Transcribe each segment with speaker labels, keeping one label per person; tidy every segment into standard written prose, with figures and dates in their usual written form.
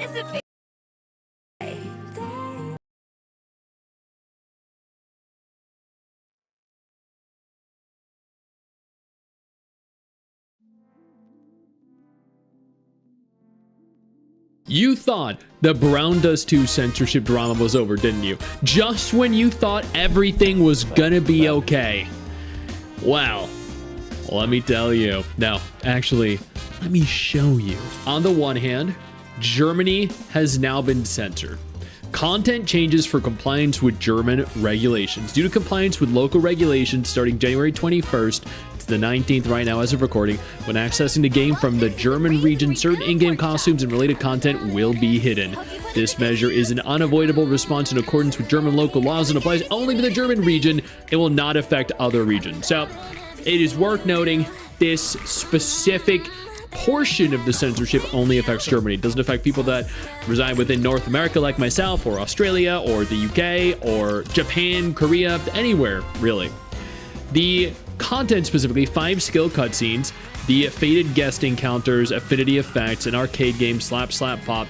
Speaker 1: does it feel?
Speaker 2: You thought the Brown Dust 2 censorship drama was over, didn't you? Just when you thought everything was gonna be okay. Well, let me tell you. No, actually, let me show you. On the one hand, Germany has now been censored. Content changes for compliance with German regulations. Due to compliance with local regulations starting January 21st, it's the 19th right now as of recording, when accessing the game from the German region, certain in-game costumes and related content will be hidden. This measure is an unavoidable response in accordance with German local laws and applies only to the German region. It will not affect other regions. So, it is worth noting this specific portion of the censorship only affects Germany. It doesn't affect people that reside within North America like myself, or Australia, or the UK, or Japan, Korea, anywhere, really. The content specifically, 5 skill cutscenes, the fated guest encounters, affinity effects, an arcade game, slap, slap, pop.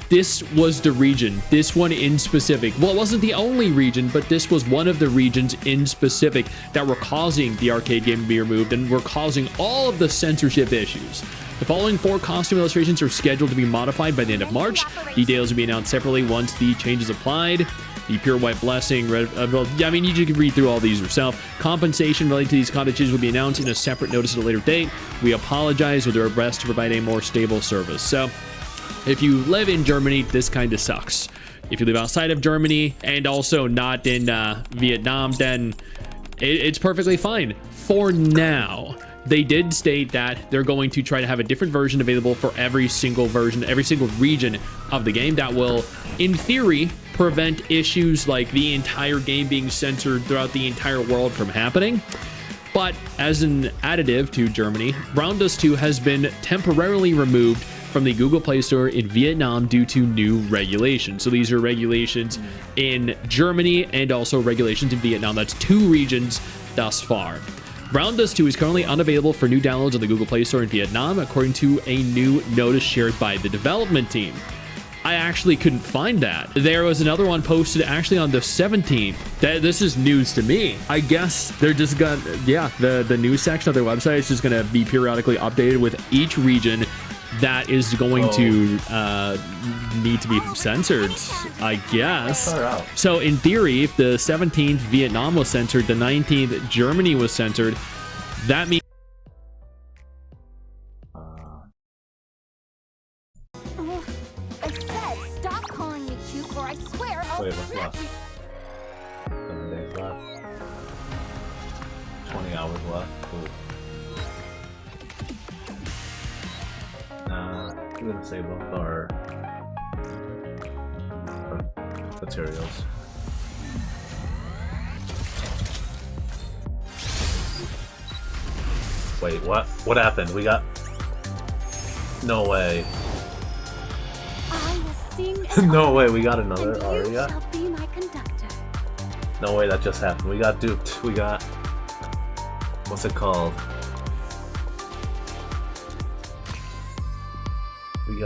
Speaker 2: This was the region, this one in specific. Well, it wasn't the only region, but this was one of the regions in specific that were causing the arcade game to be removed and were causing all of the censorship issues. The following 4 costume illustrations are scheduled to be modified by the end of March. Details will be announced separately once the changes applied. The Pure White Blessing, I mean, you can read through all these yourself. Compensation related to these content changes will be announced in a separate notice at a later date. We apologize, we'll do our best to provide a more stable service. So, if you live in Germany, this kind of sucks. If you live outside of Germany and also not in Vietnam, then it's perfectly fine for now. They did state that they're going to try to have a different version available for every single region of the game that will, in theory, prevent issues like the entire game being censored throughout the entire world from happening. But as an additive to Germany, Brown Dust 2 has been temporarily removed from the Google Play Store in Vietnam due to new regulations. So these are regulations in Germany and also regulations in Vietnam. That's 2 regions thus far. Brown Dust 2 is currently unavailable for new downloads on the Google Play Store in Vietnam, according to a new notice shared by the development team. I actually couldn't find that. There was another one posted actually on the 17th. This is news to me. I guess they're just the news section of their website is just gonna be periodically updated with each region that is going to need to be censored, I guess. So in theory, if the 17th Vietnam was censored, the 19th Germany was censored, that means
Speaker 1: I said stop calling me cute or I swear I'll smack you.
Speaker 3: 7 days left. 20 hours left. Cool. We're gonna save up our materials. Wait, what? What happened? We got... No way.
Speaker 1: I will sing
Speaker 3: No way, we got another
Speaker 1: and
Speaker 3: aria?
Speaker 1: you shall be my conductor.
Speaker 3: No way, that just happened. We got duped. We got... What's it called? We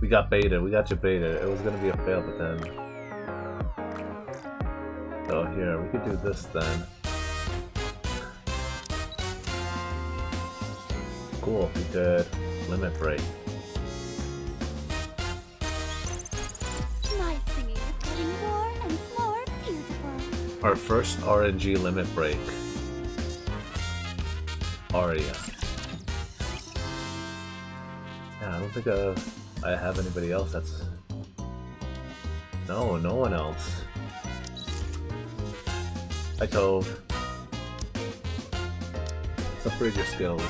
Speaker 3: got baited. We got you baited. It was gonna be a fail, but then... So here, we could do this then. Cool, we could limit break.
Speaker 1: My singing is getting more and more beautiful.
Speaker 3: Our first RNG limit break. Aria. Yeah, I don't think I have anybody else that's... No, no one else. I told. Let's upgrade your skills.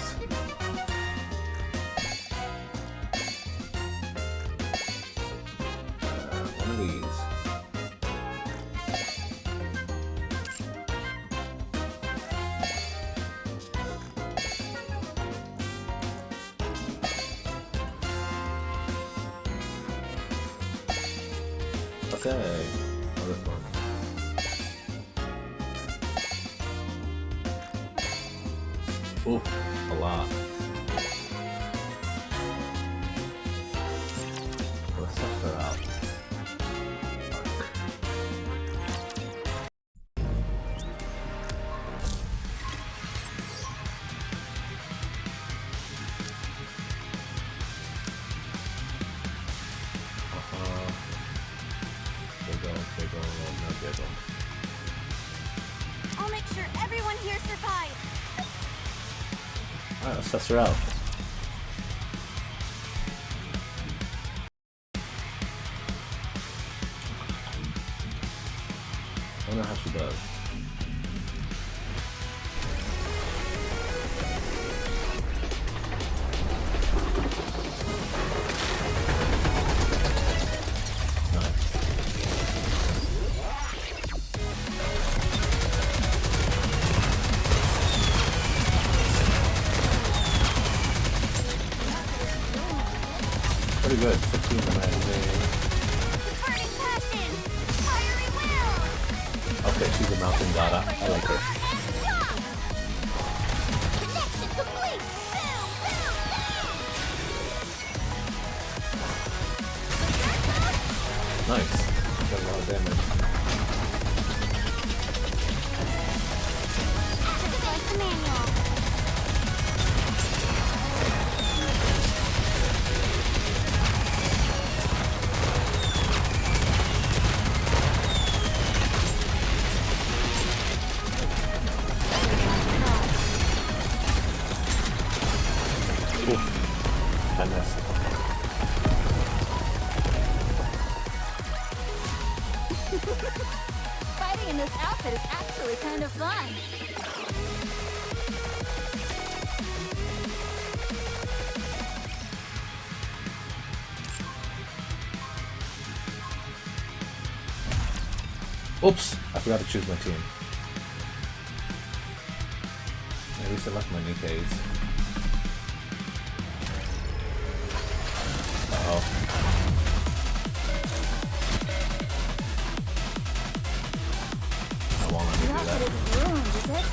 Speaker 3: One of these. Okay, oh, this one. Ooh, a lot.
Speaker 1: sure everyone here survives.
Speaker 3: Alright, let's test her out. I wonder how she does. Pretty good. 15 in the magazine.
Speaker 1: Burning passion, fiery will.
Speaker 3: Okay, she's a mountain gotta. I like her.
Speaker 1: Connection complete. Boom, boom, boom.
Speaker 3: Nice. Got a lot of damage.
Speaker 1: Activate the manual.
Speaker 3: Oof. I missed.
Speaker 1: Fighting in this outfit is actually kind of fun.
Speaker 3: Oops! I forgot to choose my team. At least I left my nikkes. Uh-oh. I won't let me
Speaker 1: Your
Speaker 3: do
Speaker 1: outfit
Speaker 3: that.
Speaker 1: isn't ruined, is it?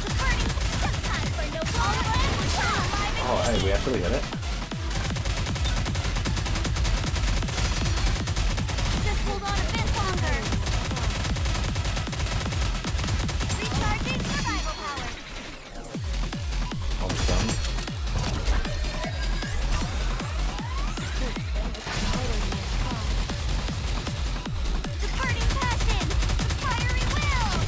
Speaker 1: The burning, sometimes for no problem.
Speaker 3: Oh, hey, we actually hit it.
Speaker 1: Just hold on a bit longer. Recharging survival power.
Speaker 3: Almost done.
Speaker 1: The burning passion, the fiery will.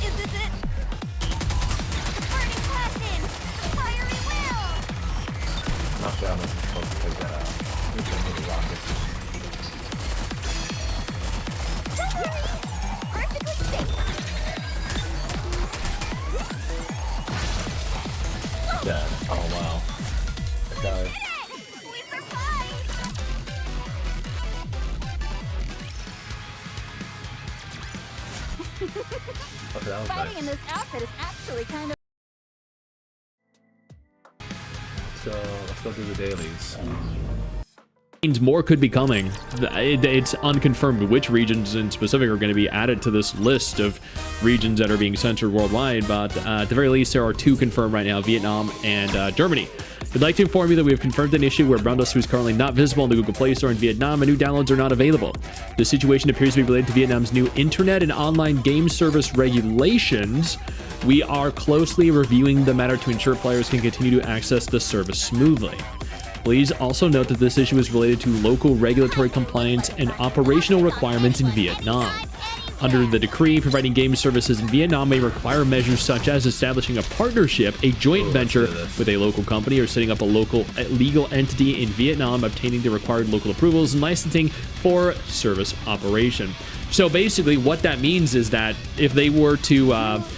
Speaker 1: Is this it? The burning passion, the fiery will.
Speaker 3: Not sure how much I'm supposed to take that out. We can move the rockets.
Speaker 1: Don't worry, perfectly safe.
Speaker 3: Dead. Oh wow. I died.
Speaker 1: We survived.
Speaker 3: Okay, that was
Speaker 1: Fighting in
Speaker 3: nice.
Speaker 1: this outfit is actually kind of.
Speaker 3: Let's go do the dailies.
Speaker 2: Means more could be coming. It's unconfirmed which regions in specific are going to be added to this list of regions that are being censored worldwide, but at the very least, there are 2 confirmed right now, Vietnam and Germany. We'd like to inform you that we have confirmed an issue where Brown Dust 2 is currently not visible in the Google Play Store in Vietnam, and new downloads are not available. This situation appears to be related to Vietnam's new internet and online game service regulations. We are closely reviewing the matter to ensure players can continue to access the service smoothly. Please also note that this issue is related to local regulatory compliance and operational requirements in Vietnam. Under the decree, providing game services in Vietnam may require measures such as establishing a partnership, a joint venture with a local company, or setting up a local legal entity in Vietnam, obtaining the required local approvals and licensing for service operation. So basically what that means is that if they were to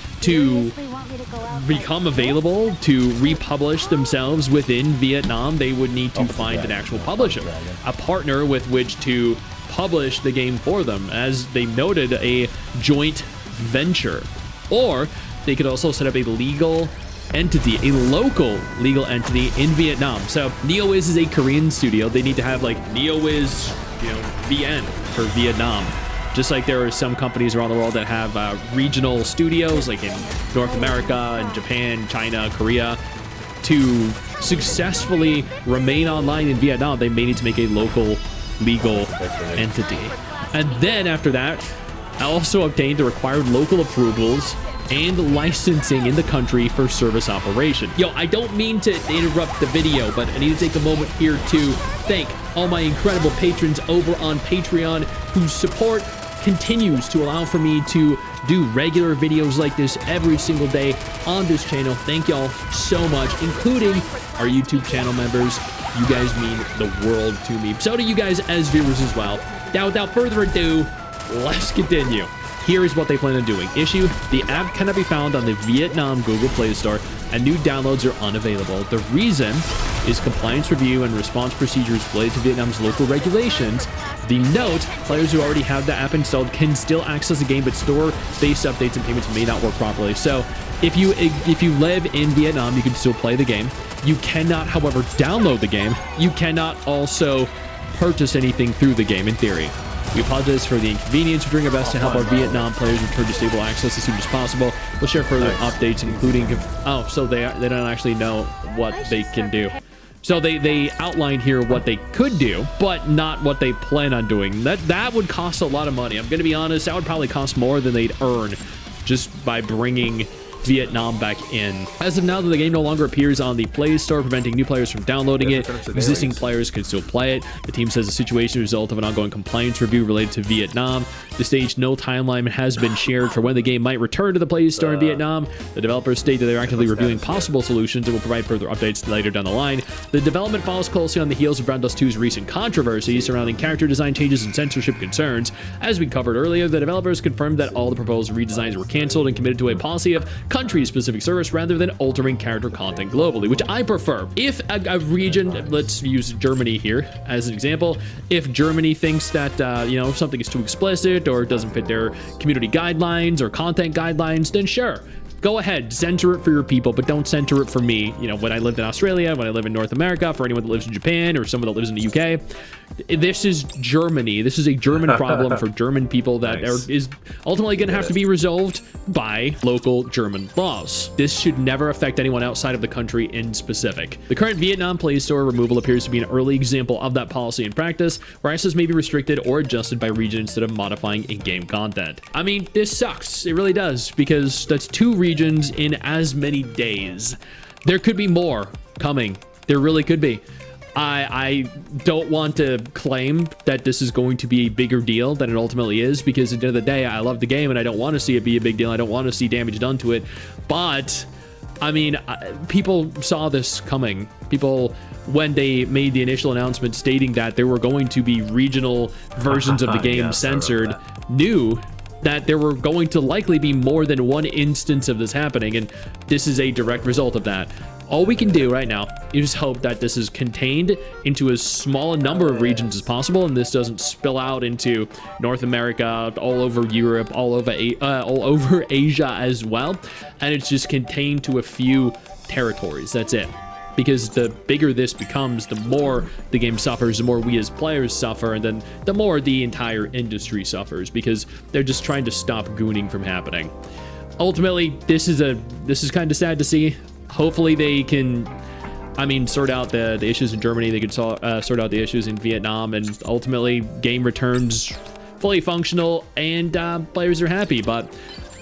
Speaker 2: become available to republish themselves within Vietnam, they would need to find an actual publisher, a partner with which to publish the game for them, as they noted, a joint venture. Or they could also set up a legal entity, a local legal entity in Vietnam. So NeoWiz is a Korean studio. They need to have like NeoWiz, VN for Vietnam. Just like there are some companies around the world that have regional studios, like in North America and Japan, China, Korea. To successfully remain online in Vietnam, they may need to make a local legal entity. And then after that, I also obtained the required local approvals and licensing in the country for service operation. Yo, I don't mean to interrupt the video, but I need to take a moment here to thank all my incredible patrons over on Patreon whose support continues to allow for me to do regular videos like this every single day on this channel. Thank y'all so much, including our YouTube channel members. You guys mean the world to me. So do you guys as viewers as well. Now, without further ado, let's continue. Here is what they plan on doing. Issue: the app cannot be found on the Vietnam Google Play Store and new downloads are unavailable. The reason is compliance review and response procedures related to Vietnam's local regulations. The note: players who already have the app installed can still access the game, but store-based updates and payments may not work properly. So if you live in Vietnam, you can still play the game. You cannot, however, download the game. You cannot also purchase anything through the game in theory. We apologize for the inconvenience. We're doing our best to help our Vietnam players return to stable access as soon as possible. We'll share further updates, including... Oh, so they don't actually know what they can do. So they outlined here what they could do, but not what they plan on doing. That would cost a lot of money. I'm going to be honest, that would probably cost more than they'd earn just by bringing Vietnam back in. As of now, the game no longer appears on the Play Store, preventing new players from downloading it. Existing players can still play it. The team says the situation is a result of an ongoing compliance review related to Vietnam. At this stage, no timeline has been shared for when the game might return to the Play Store in Vietnam. The developers state that they're actively reviewing possible solutions and will provide further updates later down the line. The development follows closely on the heels of Brown Dust 2's recent controversy surrounding character design changes and censorship concerns. As we covered earlier, the developers confirmed that all the proposed redesigns were canceled and committed to a policy of country-specific service rather than altering character content globally, which I prefer. If a region, let's use Germany here as an example, if Germany thinks that you know, something is too explicit or doesn't fit their community guidelines or content guidelines, then sure, go ahead, censor it for your people, but don't censor it for me. You know, when I lived in Australia, when I live in North America, for anyone that lives in Japan or someone that lives in the UK, this is Germany. This is a German problem for German people that is ultimately going to have to be resolved by local German laws. This should never affect anyone outside of the country in specific. The current Vietnam Play Store removal appears to be an early example of that policy in practice, where access may be restricted or adjusted by region instead of modifying in-game content. I mean, this sucks. It really does, because that's 2 regions in as many days. There could be more coming. There really could be. I don't want to claim that this is going to be a bigger deal than it ultimately is, because at the end of the day, I love the game and I don't want to see it be a big deal. I don't want to see damage done to it. But, I mean, people saw this coming. People, when they made the initial announcement stating that there were going to be regional versions of the game censored, knew that there were going to likely be more than one instance of this happening, and this is a direct result of that. All we can do right now is hope that this is contained into as small a number of regions as possible, and this doesn't spill out into North America, all over Europe, all over Asia as well, and it's just contained to a few territories. That's it. Because the bigger this becomes, the more the game suffers, the more we as players suffer, and then the more the entire industry suffers, because they're just trying to stop gooning from happening. Ultimately, this is kind of sad to see. Hopefully they can, I mean, sort out the issues in Germany. They could sort out the issues in Vietnam, and ultimately game returns fully functional and players are happy. But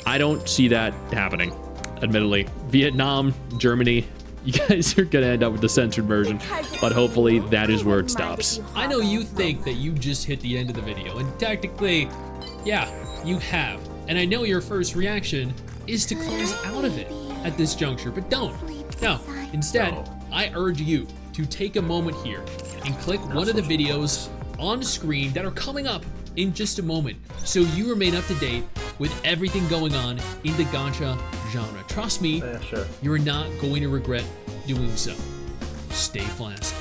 Speaker 2: I don't see that happening, admittedly. Vietnam, Germany, you guys are gonna end up with the censored version, but hopefully that is where it stops. I know you think that you just hit the end of the video, and technically, yeah, you have. And I know your first reaction is to close out of it at this juncture, but don't. No, instead, I urge you to take a moment here and click one of the videos on screen that are coming up in just a moment, so you remain up to date with everything going on in the gacha genre. Trust me, you're not going to regret doing so. Stay flaccid.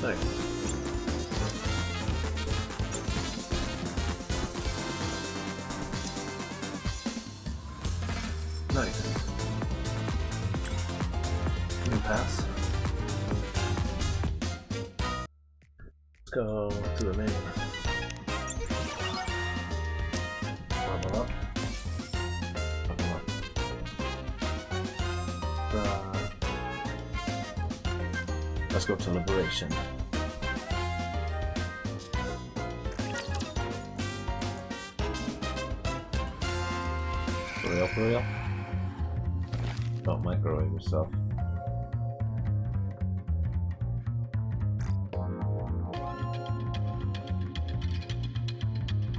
Speaker 3: Nice. Nice. New pass. Let's go to the main. Level up. Level up. Let's go to liberation. For real, for real? Don't microwave yourself.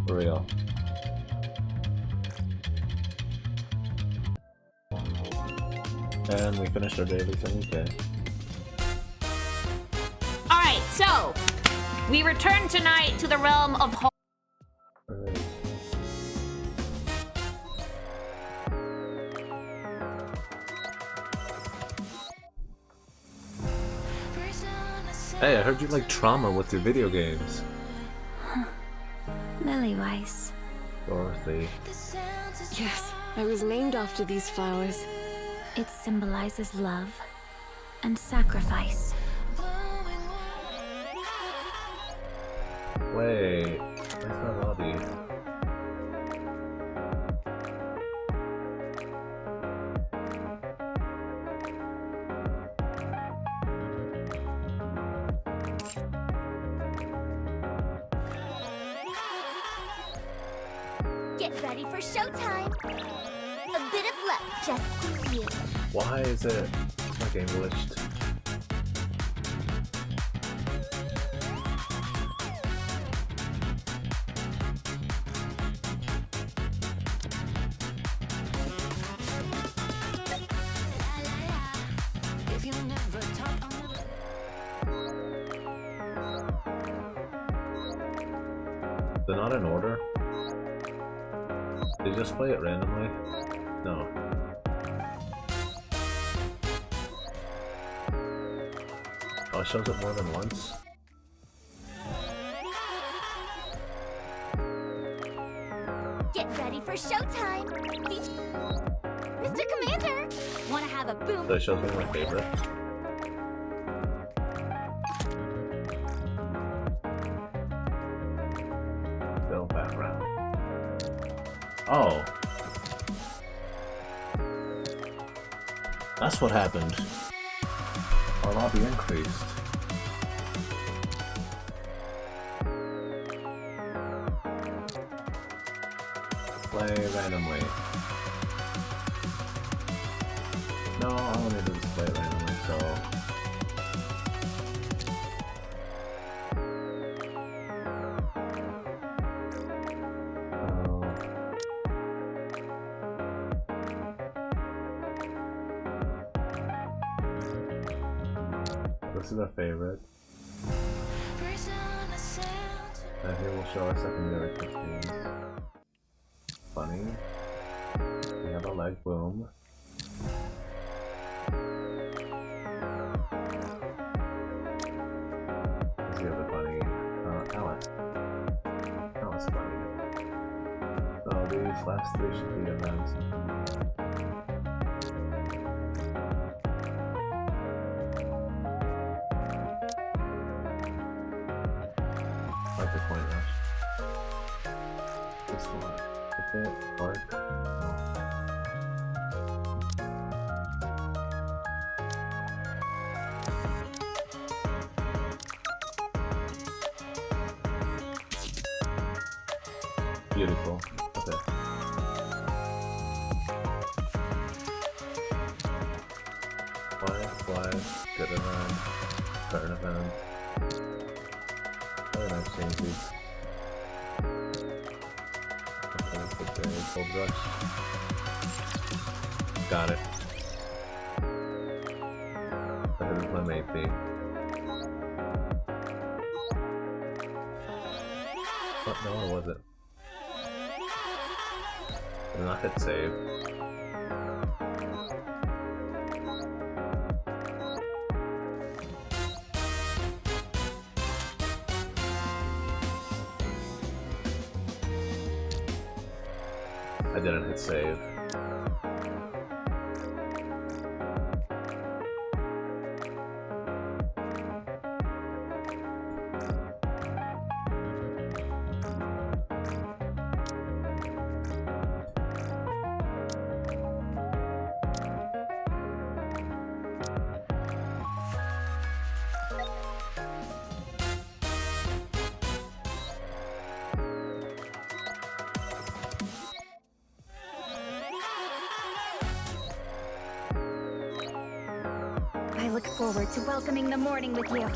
Speaker 3: For real. And we finished our daily nikke.
Speaker 4: Alright, so we return tonight to the realm of
Speaker 3: Hey, I heard you like trauma with your video games.
Speaker 5: Lily-wise.
Speaker 3: Dorothy.
Speaker 6: Yes, I was named after these flowers.
Speaker 5: It symbolizes love and sacrifice.
Speaker 3: Wait, where's my lobby?
Speaker 1: Get ready for showtime. A bit of luck just for you.
Speaker 3: Why is it my game glitched? They're not in order? They just play it randomly? No. Oh, it shows it more than once?
Speaker 1: Get ready for showtime. Mr. Commander, wanna have a boom?
Speaker 3: So it shows me my favorite. Fill background. Oh. That's what happened. Our lobby increased. Play randomly. No, I want to just play randomly, so... This is our favorite. And here we'll show our secondary cutscenes. Funny. We have a leg boom. Who's the other bunny? Alice. Alice bunny. So these last three should be events. Like the coin rush. This one. Okay, park. Beautiful. Okay. Fly, good event, current event. Very nice changes. Okay, full brush. Got it. That is my main theme. What? No, or was it? Did not hit save. I didn't hit save.
Speaker 1: look forward to welcoming the morning with you.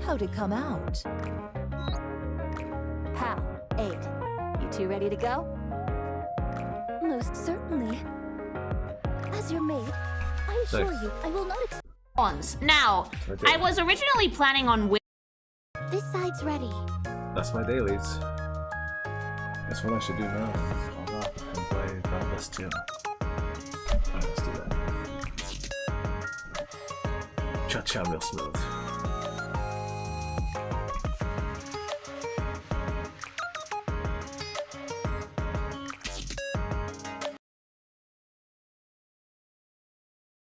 Speaker 7: How'd it come out?
Speaker 1: Pal, 8. You two ready to go?
Speaker 5: Most certainly. As your maid, I assure
Speaker 3: Nice.
Speaker 5: you, I will not
Speaker 4: Now,
Speaker 3: Okay.
Speaker 4: I was originally planning on
Speaker 5: This side's ready.
Speaker 3: That's my dailies. That's what I should do now. Hold up and play Zenless too. Alright, let's do that. Cha-cha real smooth.